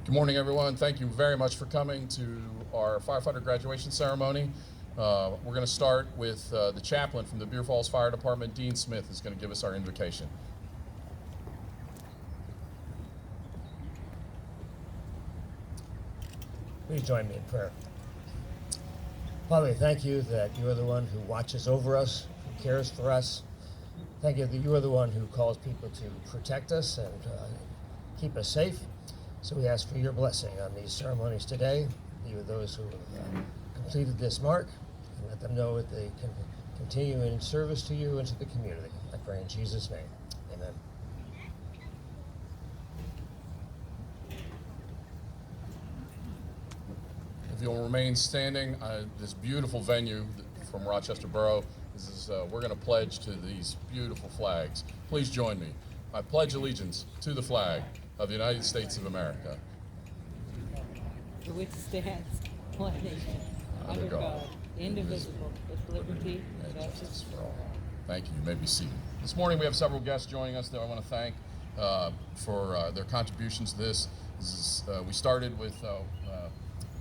Good morning, everyone. Thank you very much for coming to our firefighter graduation ceremony. We're going to start with the chaplain from the Beaver Falls Fire Department, Dean Smith, is going to give us our invocation. Please join me in prayer. Father, we thank you that you are the one who watches over us, who cares for us. Thank you that you are the one who calls people to protect us and keep us safe. So we ask for your blessing on these ceremonies today. Be with those who have completed this mark and let them know that they can continue in service to you and to the community. I pray in Jesus' name. Amen. If you'll remain standing, this beautiful venue from Rochester Borough, we're going to pledge to these beautiful flags. Please join me. I pledge allegiance to the flag of the United States of America, for which stands one nation, under God, indivisible, with liberty and justice for all. Thank you. You may be seated. This morning we have several guests joining us that I want to thank for their contributions to this. We started with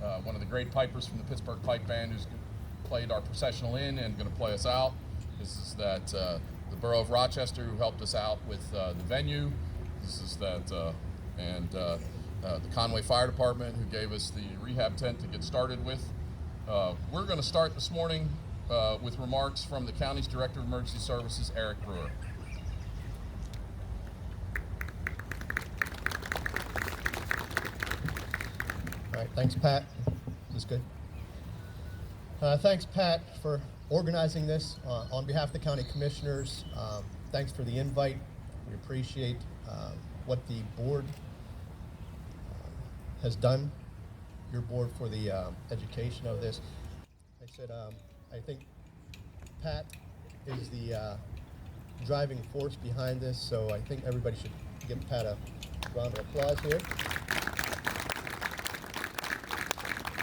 one of the great pipers from the Pittsburgh Pipe Band who's played our processional in and going to play us out. This is the Borough of Rochester who helped us out with the venue. This is the Conway Fire Department who gave us the rehab tent to get started with. We're going to start this morning with remarks from the county's Director of Emergency Services, Eric Brewer. All right, thanks, Pat. This is good. Thanks, Pat, for organizing this on behalf of the county commissioners. Thanks for the invite. We appreciate what the board has done, your board, for the education of this. I said, I think Pat is the driving force behind this, so I think everybody should give Pat a round of applause here.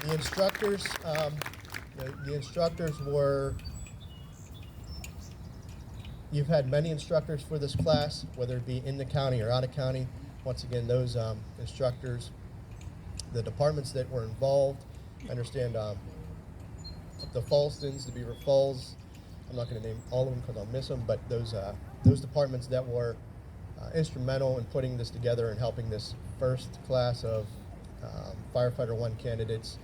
The instructors, the instructors were, you've had many instructors for this class, whether it be in the county or out of county. Once again, those instructors, the departments that were involved, I understand the Fallstons, the Beaver Falls, I'm not going to name all of them because I'll miss them, but those departments that were instrumental in putting this together and helping this first class of Firefighter 1 candidates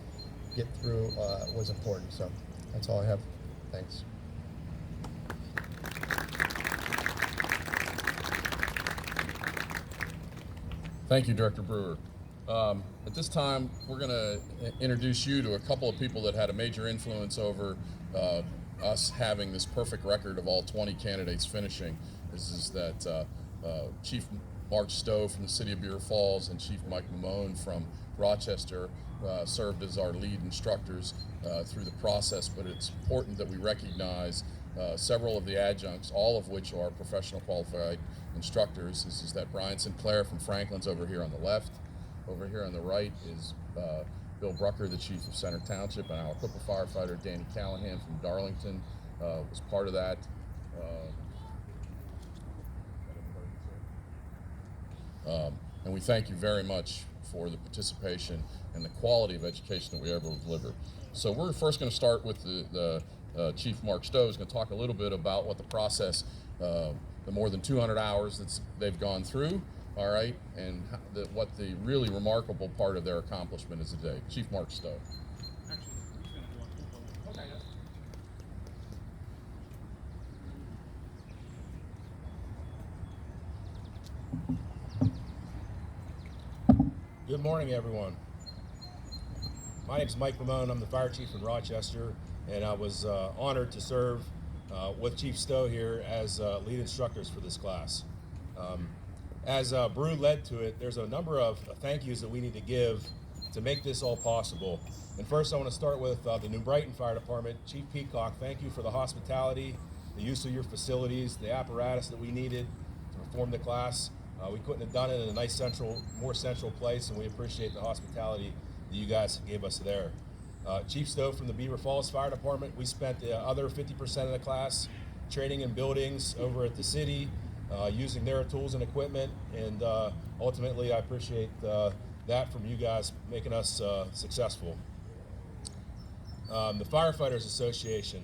get through was important. So that's all I have. Thanks. Thank you, Director Brewer. At this time, we're going to introduce you to a couple of people that had a major influence over us having this perfect record of all 20 candidates finishing. This is that Chief Mark Stowe from the city of Beaver Falls and Chief Mike Mamone from Rochester served as our lead instructors through the process, but it's important that we recognize several of the adjuncts, all of which are professional qualified instructors. This is that Brian Sinclair from Franklin's over here on the left. Over here on the right is Bill Brucker, the chief of Center Township, and our equipped firefighter Danny Callahan from Darlington was part of that. And we thank you very much for the participation and the quality of education that we were able to deliver. So we're first going to start with the Chief Mark Stowe, who's going to talk a little bit about what the process, the more than 200 hours that they've gone through, all right, and what the really remarkable part of their accomplishment is today. Chief Mark Stowe. Good morning, everyone. My name is Mike Mamone. I'm the fire chief in Rochester, and I was honored to serve with Chief Stowe here as lead instructors for this class. As Brew led to it, there's a number of thank yous that we need to give to make this all possible. And first, I want to start with the New Brighton Fire Department. Chief Peacock, thank you for the hospitality, the use of your facilities, the apparatus that we needed to perform the class. We couldn't have done it in a nice more central place, and we appreciate the hospitality that you guys gave us there. Chief Stowe from the Beaver Falls Fire Department, we spent the other 50% of the class training in buildings over at the city, using their tools and equipment, and ultimately I appreciate that from you guys making us successful. The Firefighters Association.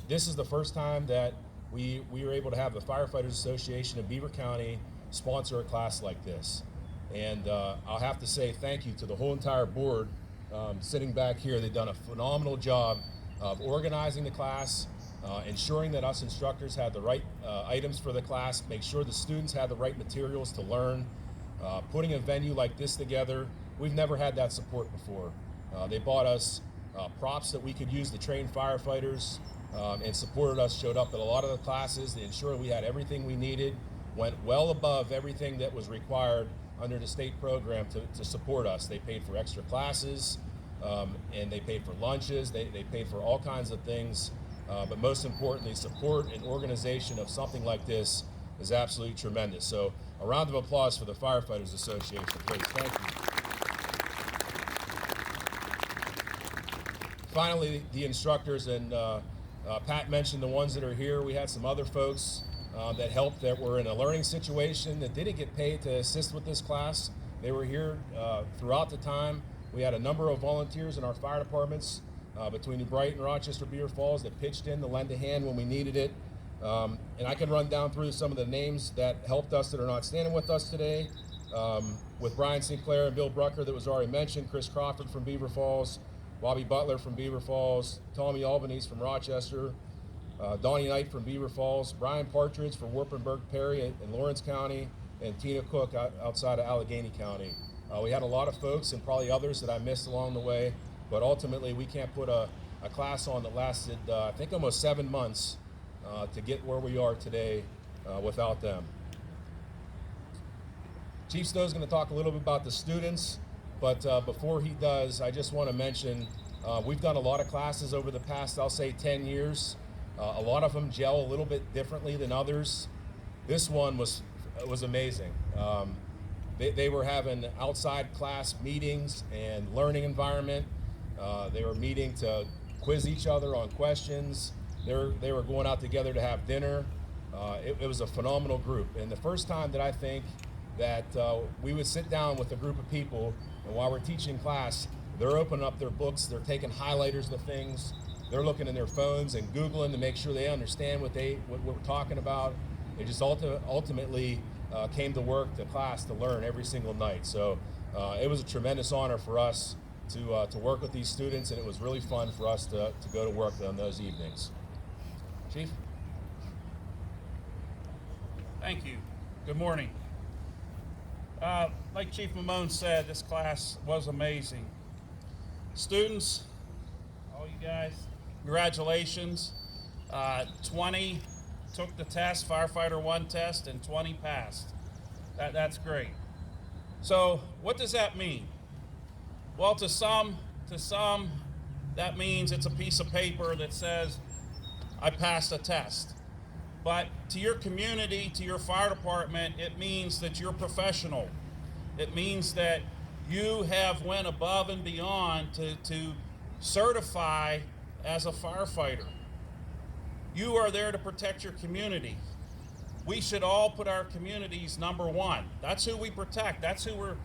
This is the first time that we were able to have the Firefighters Association of Beaver County sponsor a class like this. And I'll have to say thank you to the whole entire board sitting back here. They've done a phenomenal job of organizing the class, ensuring that us instructors had the right items for the class, make sure the students had the right materials to learn, putting a venue like this together. We've never had that support before. They bought us props that we could use to train firefighters and supported us, showed up at a lot of the classes. They ensured we had everything we needed, went well above everything that was required under the state program to support us. They paid for extra classes, and they paid for lunches. They paid for all kinds of things. But most importantly, support and organization of something like this is absolutely tremendous. So a round of applause for the Firefighters Association, please. Thank you. Finally, the instructors, and Pat mentioned the ones that are here. We had some other folks that helped, that were in a learning situation that didn't get paid to assist with this class. They were here throughout the time. We had a number of volunteers in our fire departments between New Brighton, Rochester, Beaver Falls that pitched in to lend a hand when we needed it. And I can run down through some of the names that helped us that are not standing with us today. With Brian Sinclair and Bill Brucker that was already mentioned, Chris Crawford from Beaver Falls, Bobby Butler from Beaver Falls, Tommy Albanese from Rochester, Donnie Knight from Beaver Falls, Brian Partridge from Warpenburg Perry in Lawrence County, and Tina Cook outside of Allegheny County. We had a lot of folks and probably others that I missed along the way, but ultimately we can't put a class on that lasted, I think, almost 7 months to get where we are today without them. Chief Stowe's going to talk a little bit about the students, but before he does, I just want to mention we've done a lot of classes over the past, I'll say, 10 years. A lot of them gel a little bit differently than others. This one was amazing. They were having outside class meetings and learning environment. They were meeting to quiz each other on questions. They were going out together to have dinner. It was a phenomenal group. And the first time that I think that we would sit down with a group of people, and while we're teaching class, they're opening up their books, they're taking highlighters of things, they're looking in their phones and Googling to make sure they understand what we're talking about. They just ultimately came to work, to class, to learn every single night. So it was a tremendous honor for us to work with these students, and it was really fun for us to go to work on those evenings. Chief? Thank you. Good morning. Like Chief Mamone said, this class was amazing. Students, all you guys, congratulations. 20 took the test, Firefighter 1 test, and 20 passed. That's great. So what does that mean? Well, to some, that means it's a piece of paper that says, I passed a test. But to your community, to your fire department, it means that you're professional. It means that you have went above and beyond to certify as a firefighter. You are there to protect your community. We should all put our communities number one. That's who we protect. That's who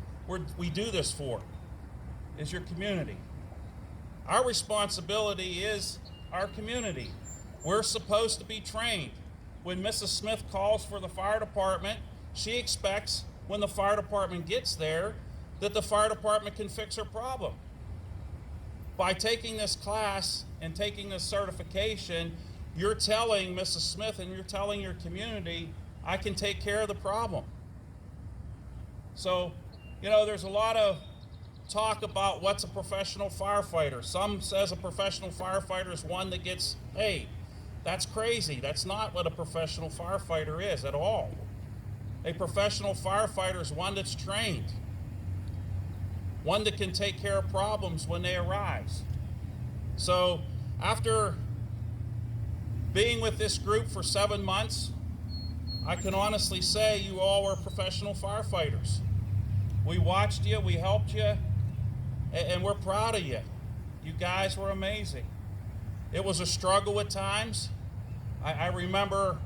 we do this for, is your community. Our responsibility is our community. We're supposed to be trained. When Mrs. Smith calls for the fire department, she expects when the fire department gets there that the fire department can fix her problem. By taking this class and taking this certification, you're telling Mrs. Smith and you're telling your community, I can take care of the problem. So, there's a lot of talk about what's a professional firefighter. Some says a professional firefighter is one that gets paid. That's crazy. That's not what a professional firefighter is at all. A professional firefighter is one that's trained, one that can take care of problems when they arise. So after being with this group for 7 months, I can honestly say you all were professional firefighters. We watched you, we helped you, and we're proud of you. You guys were amazing. It was a struggle at times. I remember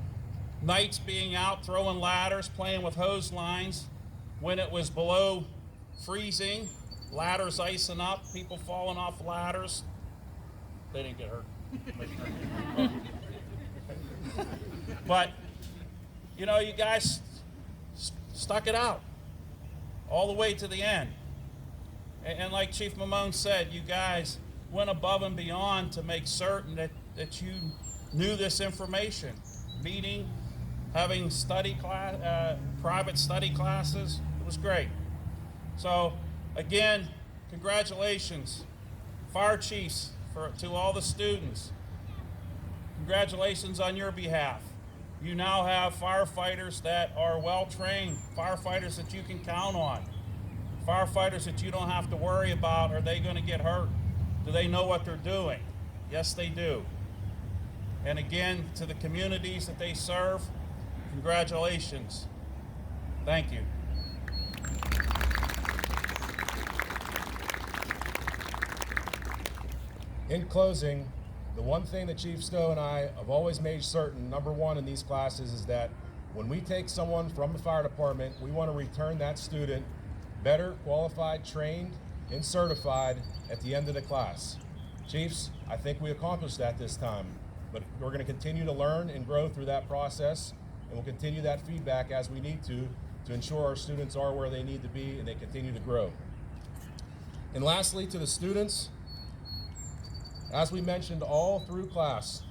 nights being out throwing ladders, playing with hose lines when it was below freezing, ladders icing up, people falling off ladders. They didn't get hurt. But, you know, you guys stuck it out all the way to the end. And like Chief Mamone said, you guys went above and beyond to make certain that you knew this information. Meeting, having study class, private study classes, it was great. So again, congratulations, fire chiefs, to all the students. Congratulations on your behalf. You now have firefighters that are well trained, firefighters that you can count on, firefighters that you don't have to worry about, are they going to get hurt? Do they know what they're doing? Yes, they do. And again, to the communities that they serve, congratulations. Thank you. In closing, the one thing that Chief Stowe and I have always made certain, number one in these classes, is that when we take someone from the fire department, we want to return that student better, qualified, trained, and certified at the end of the class. Chiefs, I think we accomplished that this time, but we're going to continue to learn and grow through that process, and we'll continue that feedback as we need to ensure our students are where they need to be and they continue to grow. And lastly, to the students, as we mentioned all through class,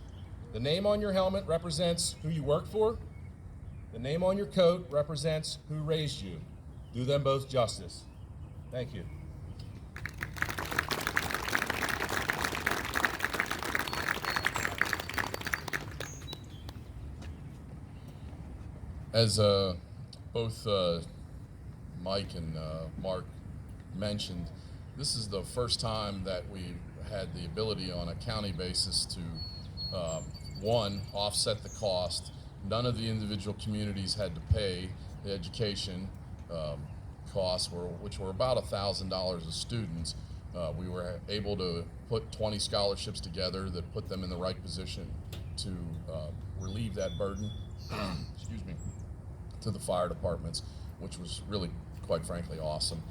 the name on your helmet represents who you work for. The name on your coat represents who raised you. Do them both justice. Thank you. As both Mike and Mark mentioned, this is the first time that we've had the ability on a county basis to, one, offset the cost. None of the individual communities had to pay the education costs, which were about $1,000 a student. We were able to put 20 scholarships together that put them in the right position to relieve that burden. Excuse me. To the fire departments, which was really, quite frankly, awesome.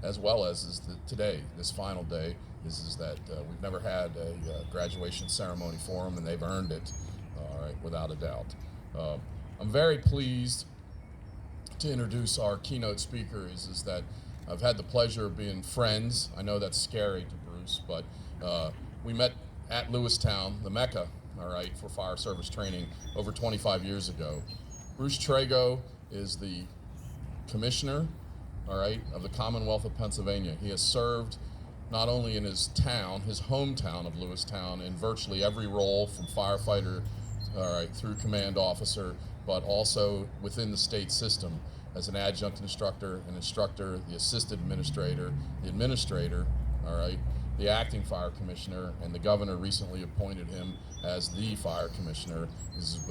As well as today, this final day, is that we've never had a graduation ceremony for them, and they've earned it, all right, without a doubt. I'm very pleased to introduce our keynote speaker. Is that I've had the pleasure of being friends. I know that's scary to Bruce, but we met at Lewistown, the Mecca, all right, for fire service training over 25 years ago. Bruce Trago is the commissioner, all right, of the Commonwealth of Pennsylvania. He has served not only in his town, his hometown of Lewistown, in virtually every role from firefighter, all right, through command officer, but also within the state system as an adjunct instructor, an instructor, the assistant administrator, the administrator, all right, the acting fire commissioner, and the governor recently appointed him as the fire commissioner. This is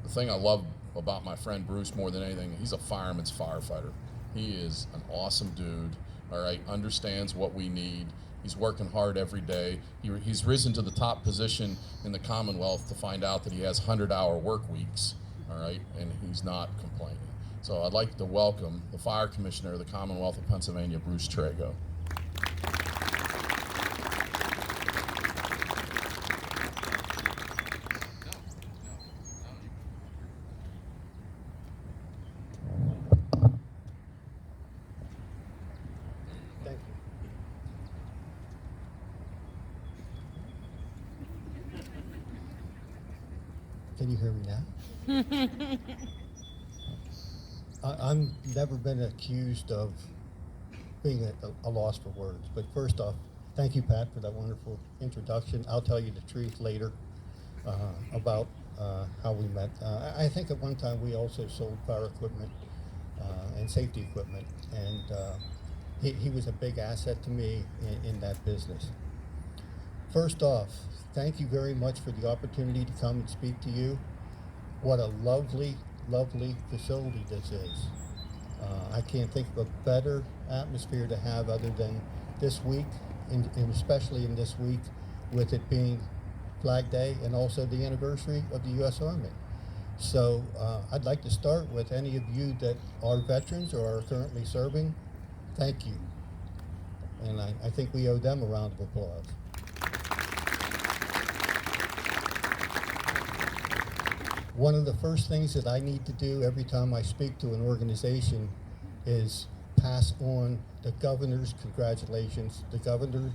the thing I love about my friend Bruce more than anything. He's a fireman's firefighter. He is an awesome dude, all right, understands what we need. He's working hard every day. He's risen to the top position in the Commonwealth to find out that he has 100-hour work weeks, all right, and he's not complaining. So I'd like to welcome the Fire Commissioner of the Commonwealth of Pennsylvania, Bruce Trago. Thank you. Can you hear me now? I'm never been accused of being at a loss for words, but first off, thank you, Pat, for that wonderful introduction. I'll tell you the truth later about how we met. I think at one time we also sold fire equipment and safety equipment, and he was a big asset to me in that business. First off, thank you very much for the opportunity to come and speak to you. What a lovely, lovely facility this is. I can't think of a better atmosphere to have other than this week, and especially in this week with it being Flag Day and also the anniversary of the U.S. Army. So I'd like to start with any of you that are veterans or are currently serving. thank you. And I think we owe them a round of applause. One of the first things that I need to do every time I speak to an organization is pass on the governor's congratulations. The governor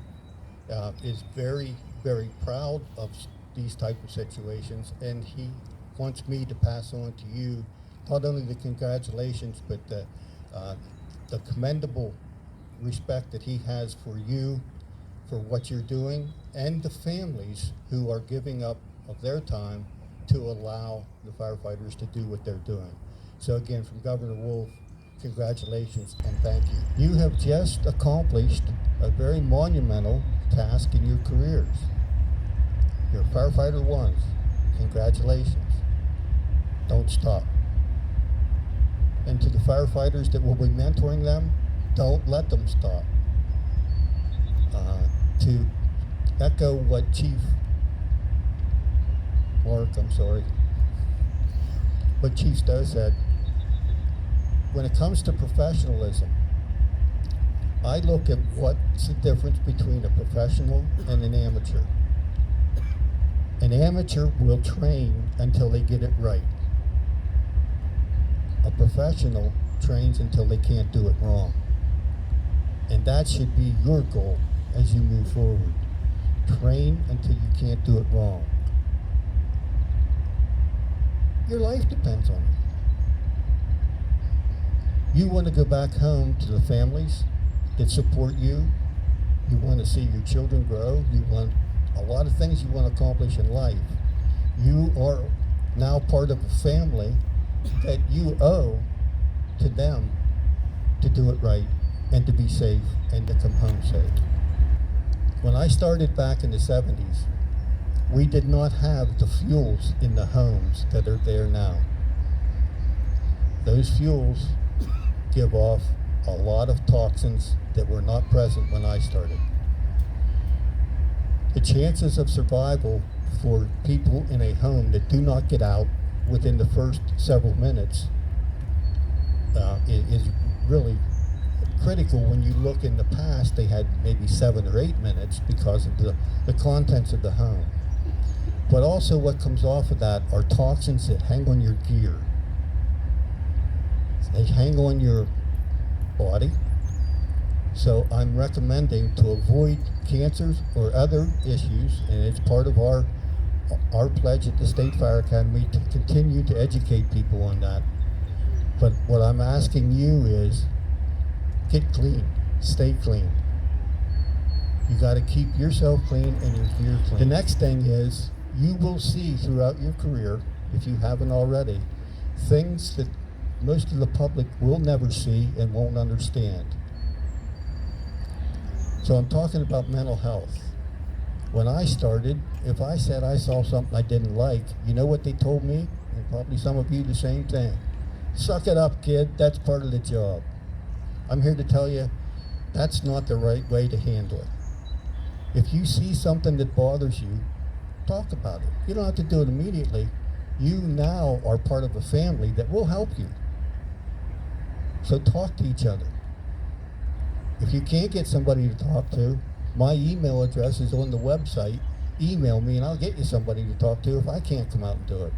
is very, very proud of these type of situations, and he wants me to pass on to you not only the congratulations, but the commendable respect that he has for you, for what you're doing, and the families who are giving up of their time to allow the firefighters to do what they're doing. So again, from Governor Wolf, congratulations and thank you. You have just accomplished a very monumental task in your careers. You're firefighter ones. Congratulations. Don't stop. And to the firefighters that will be mentoring them, don't let them stop. To echo what what Chief Stowe said, when it comes to professionalism, I look at what's the difference between a professional and an amateur. An amateur will train until they get it right. A professional trains until they can't do it wrong. And that should be your goal as you move forward. Train until you can't do it wrong. Your life depends on it. You want to go back home to the families that support you. You want to see your children grow. You want a lot of things you want to accomplish in life. You are now part of a family that you owe to them to do it right and to be safe and to come home safe. When I started back in the 70s, we did not have the fuels in the homes that are there now. Those fuels give off a lot of toxins that were not present when I started. The chances of survival for people in a home that do not get out within the first several minutes is really critical. When you look in the past, they had maybe 7 or 8 minutes because of the contents of the home. But also what comes off of that are toxins that hang on your gear. They hang on your body. So I'm recommending to avoid cancers or other issues, and it's part of our pledge at the State Fire Academy to continue to educate people on that. But what I'm asking you is get clean, stay clean. You got to keep yourself clean and your gear clean. The next thing is you will see throughout your career, if you haven't already, things that most of the public will never see and won't understand. So I'm talking about mental health. When I started, if I said I saw something I didn't like, you know what they told me? And probably some of you the same thing. Suck it up, kid, that's part of the job. I'm here to tell you, that's not the right way to handle it. If you see something that bothers you, talk about it. You don't have to do it immediately. You now are part of a family that will help you. So talk to each other. If you can't get somebody to talk to, my email address is on the website. Email me and I'll get you somebody to talk to if I can't come out and do it.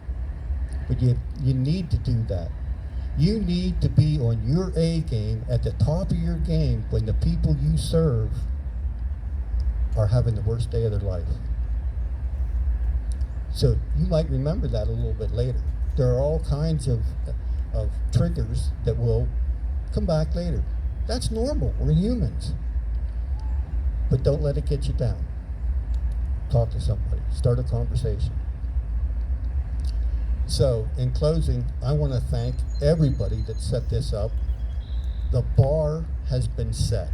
But you need to do that. You need to be on your A game, at the top of your game, when the people you serve are having the worst day of their life. So you might remember that a little bit later. There are all kinds of triggers that will come back later. That's normal, we're humans. But don't let it get you down. Talk to somebody, start a conversation. So, in closing, I want to thank everybody that set this up. The bar has been set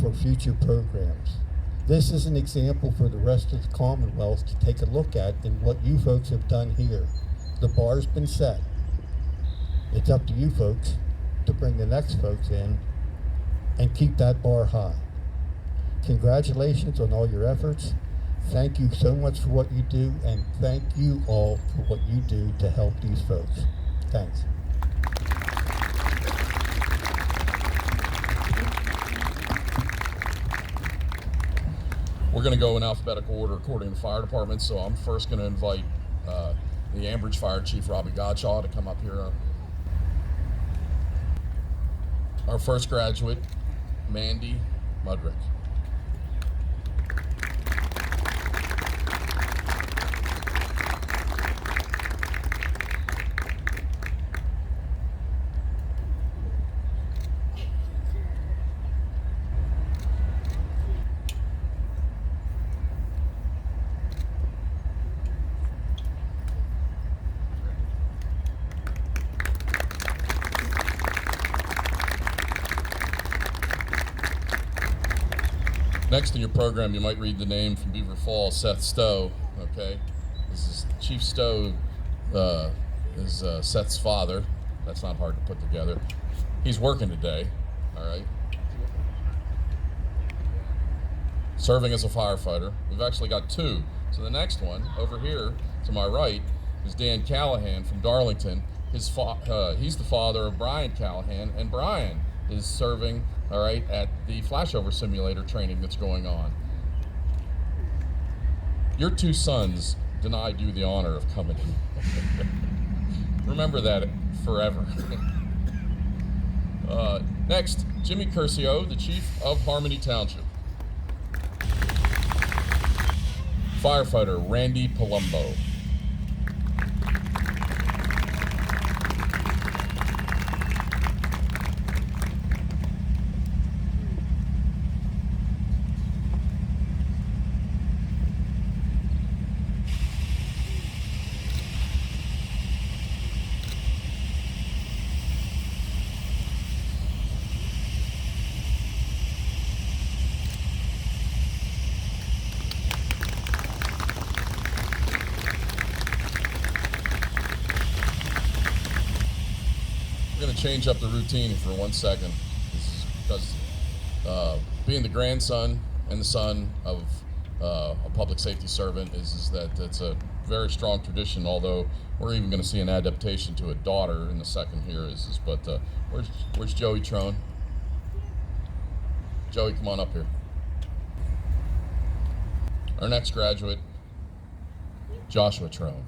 for future programs. This is an example for the rest of the Commonwealth to take a look at in what you folks have done here. The bar's been set. It's up to you folks to bring the next folks in and keep that bar high. Congratulations on all your efforts. Thank you so much for what you do, and thank you all for what you do to help these folks. Thanks. We're going to go in alphabetical order according to the fire department. So I'm first going to invite the Ambridge Fire Chief, Robbie Godshaw, to come up here. Our first graduate, Mandy Mudrick. Next in your program, you might read the name from Beaver Falls, Seth Stowe. Okay, this is Chief Stowe, is Seth's father. That's not hard to put together. He's working today. All right, serving as a firefighter. We've actually got two. So the next one over here to my right is Dan Callahan from Darlington. He's the father of Brian Callahan, and Brian is serving, all right, at the flashover simulator training that's going on. Your two sons denied you the honor of coming. Remember that forever. Next, Jimmy Curcio, the Chief of Harmony Township. Firefighter Randy Palumbo. We're going to change up the routine for 1 second. This is because being the grandson and the son of a public safety servant is that it's a very strong tradition, although we're even going to see an adaptation to a daughter in the second here. But where's Joey Trone? Joey, come on up here. Our next graduate, Joshua Trone.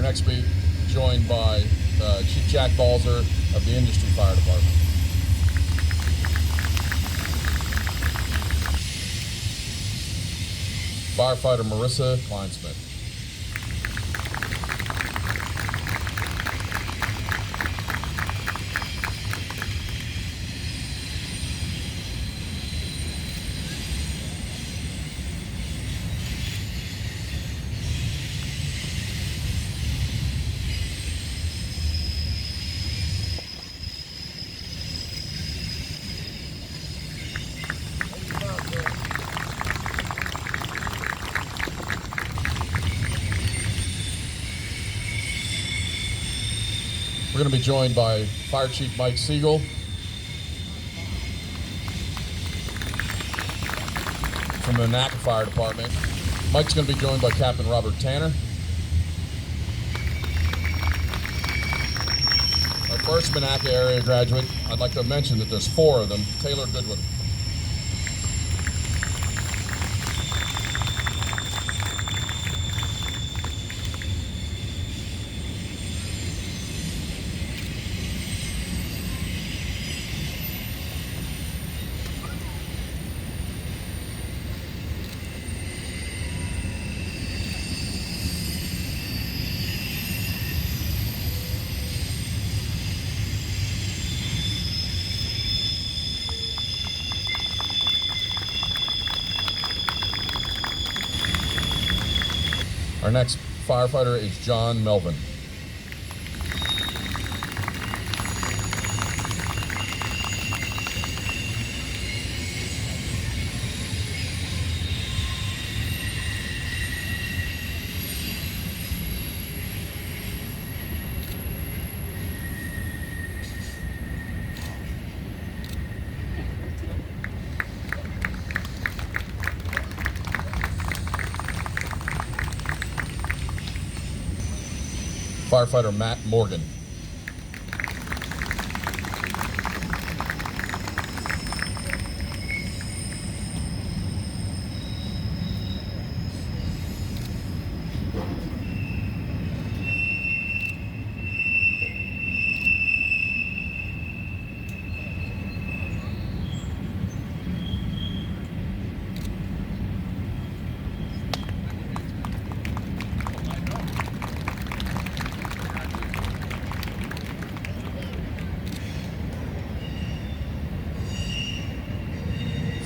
Next be joined by Chief Jack Balzer of the Industry Fire Department. Firefighter Marissa Kleinsmith. We're going to be joined by Fire Chief Mike Siegel, from the Naka Fire Department. Mike's going to be joined by Captain Robert Tanner. Our first Monaca area graduate, I'd like to mention that there's 4 of them. Taylor Goodwin. next firefighter is John Melvin. Firefighter Matt Morgan.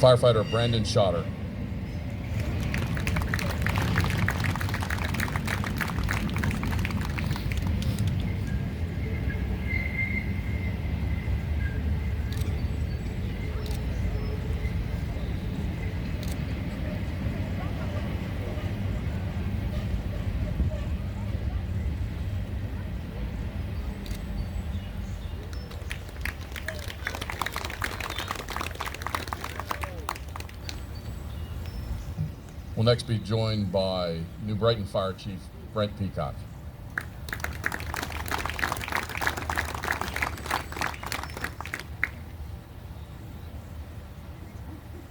Firefighter Brandon Schotter. We'll next be joined by New Brighton Fire Chief Brent Peacock.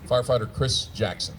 Firefighter Chris Jackson.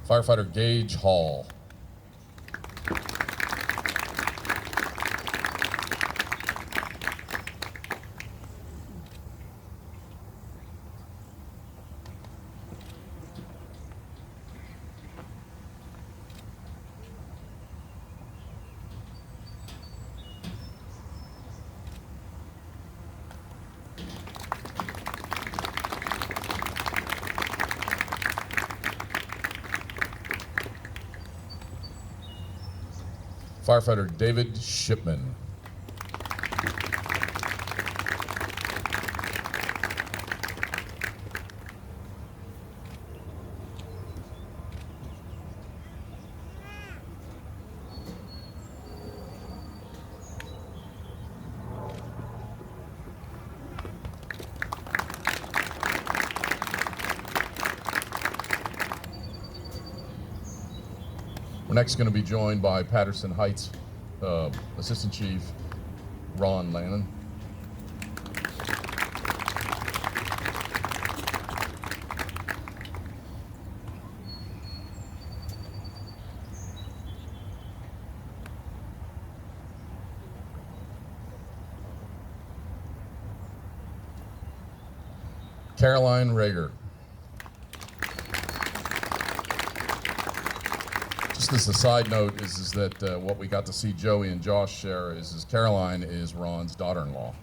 Firefighter Gage Hall. Firefighter David Shipman. We're next going to be joined by Patterson Heights Assistant Chief Ron Lannon. Caroline Rager. Just as a side note is that what we got to see Joey and Josh share is Caroline is Ron's daughter-in-law.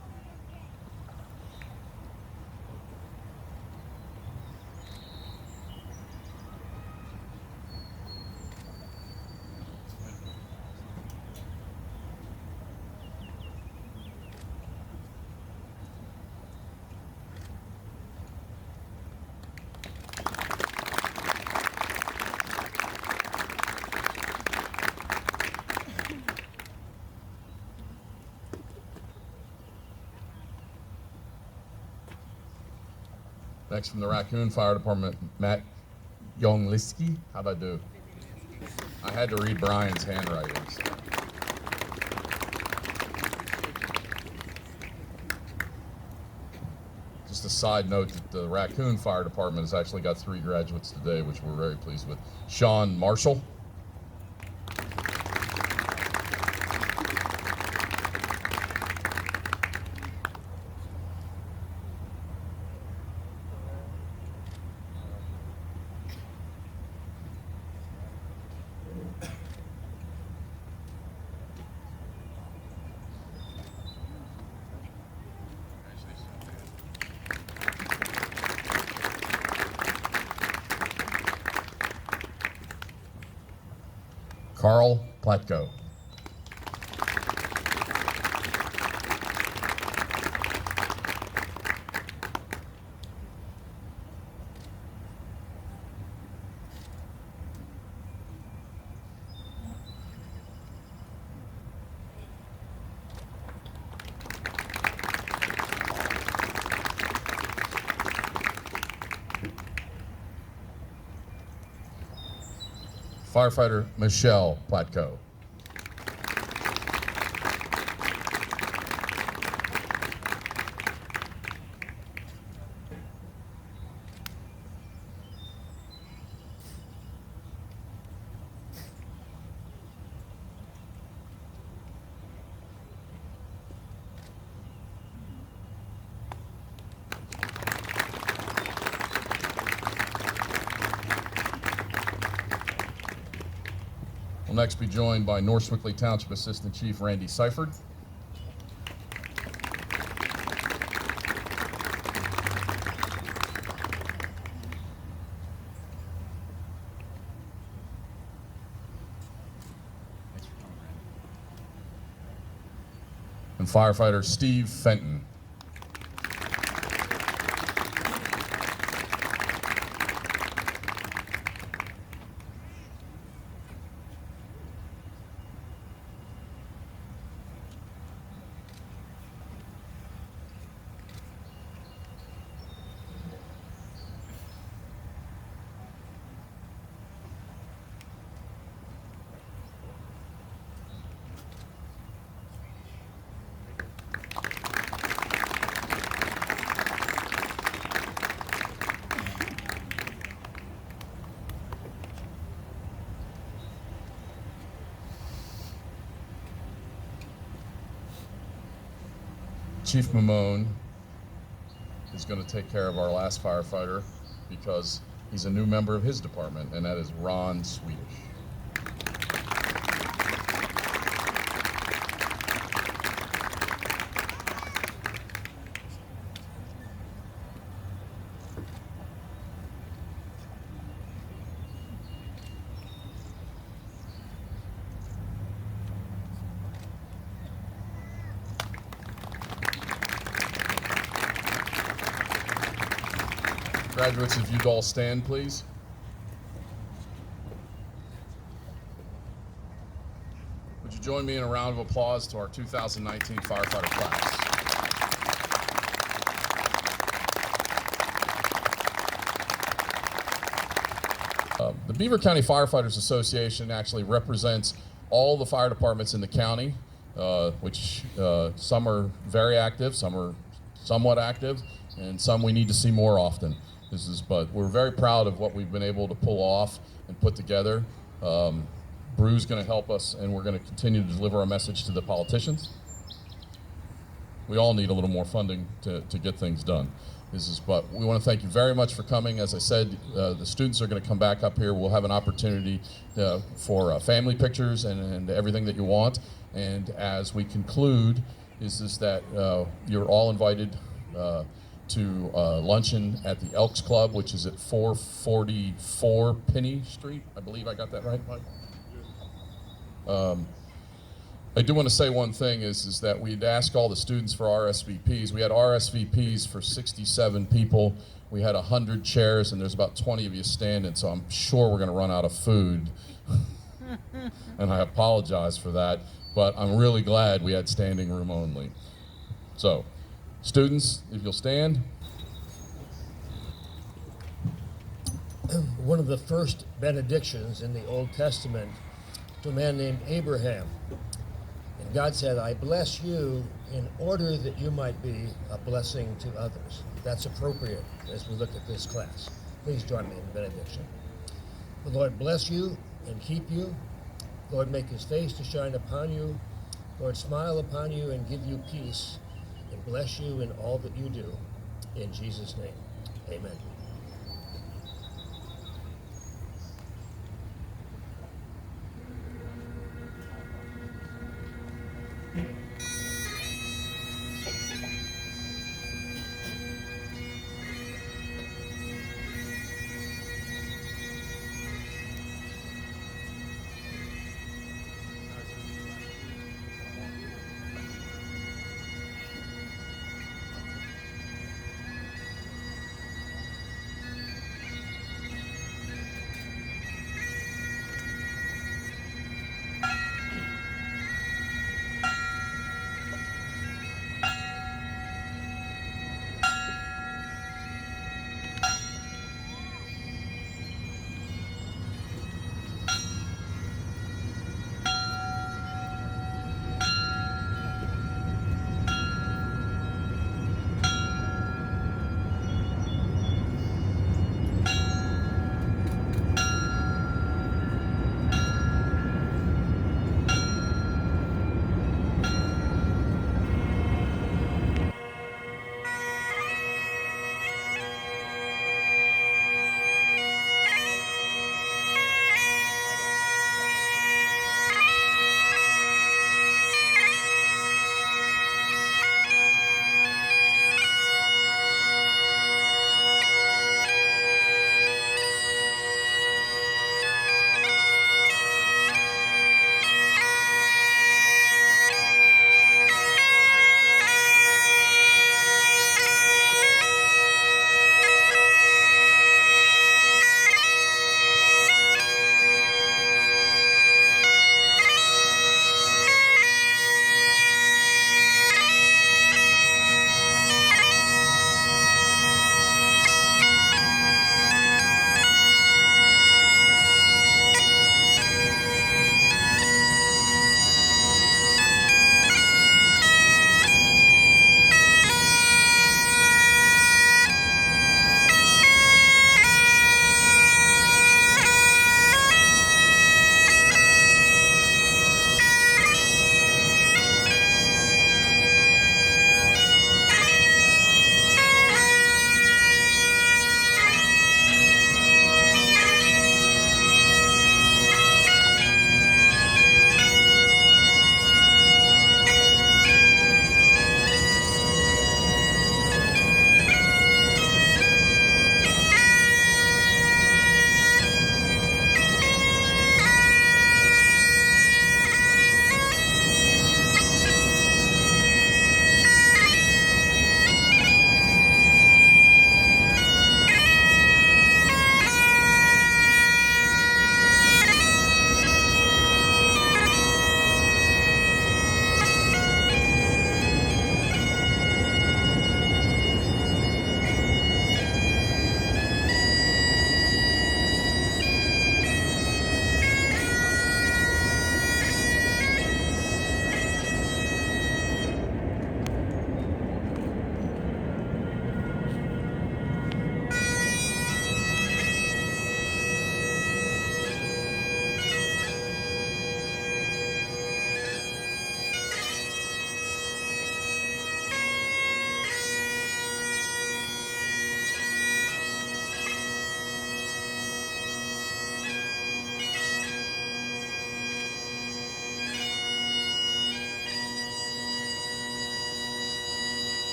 Next from the Raccoon Fire Department, Matt Yongliski. How'd I do? I had to read Brian's handwriting. So. Just a side note that the Raccoon Fire Department has actually got 3 graduates today, which we're very pleased with. Sean Marshall. Carl Platko. Firefighter Michelle Platko. We'll next be joined by North Swickley Township Assistant Chief Randy Seifert. And firefighter Steve Fenton. Chief Mamone is going to take care of our last firefighter because he's a new member of his department, and that is Ron Swedish. Graduates, if you'd all stand, please. Would you join me in a round of applause to our 2019 firefighter class? The Beaver County Firefighters Association actually represents all the fire departments in the county, which some are very active, some are somewhat active, and some we need to see more often. But we're very proud of what we've been able to pull off and put together. Brew's going to help us, and we're going to continue to deliver our message to the politicians. We all need a little more funding to get things done. But we want to thank you very much for coming. As I said, the students are going to come back up here. We'll have an opportunity for family pictures and everything that you want. And as we conclude, is that you're all invited to luncheon at the Elks Club, which is at 444 Penny Street. I believe I got that right, Mike? I do want to say one thing is that we'd ask all the students for RSVPs. We had RSVPs for 67 people. We had 100 chairs, and there's about 20 of you standing, so I'm sure we're going to run out of food. And I apologize for that, but I'm really glad we had standing room only. So, students, if you'll stand. one of the first benedictions in the Old Testament to a man named Abraham. And God said, I bless you in order that you might be a blessing to others. That's appropriate as we look at this class. Please join me in the benediction. The Lord bless you and keep you. Lord, make his face to shine upon you. Lord, smile upon you and give you peace, and bless you in all that you do. In Jesus' name, amen.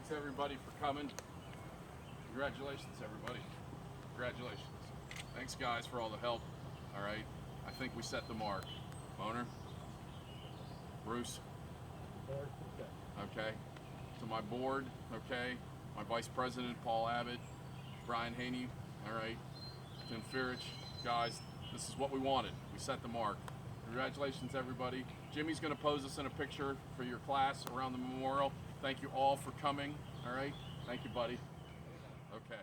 Thanks everybody for coming. Congratulations, everybody. Congratulations. Thanks, guys, for all the help. All right, I think we set the mark. Boner, Bruce. Okay. To my board. Okay. My vice president, Paul Abbott, Brian Haney. All right. Tim Firich. Guys, this is what we wanted. We set the mark. Congratulations, everybody. Jimmy's going to pose us in a picture for your class around the memorial. Thank you all for coming. All right. Thank you, buddy. Okay.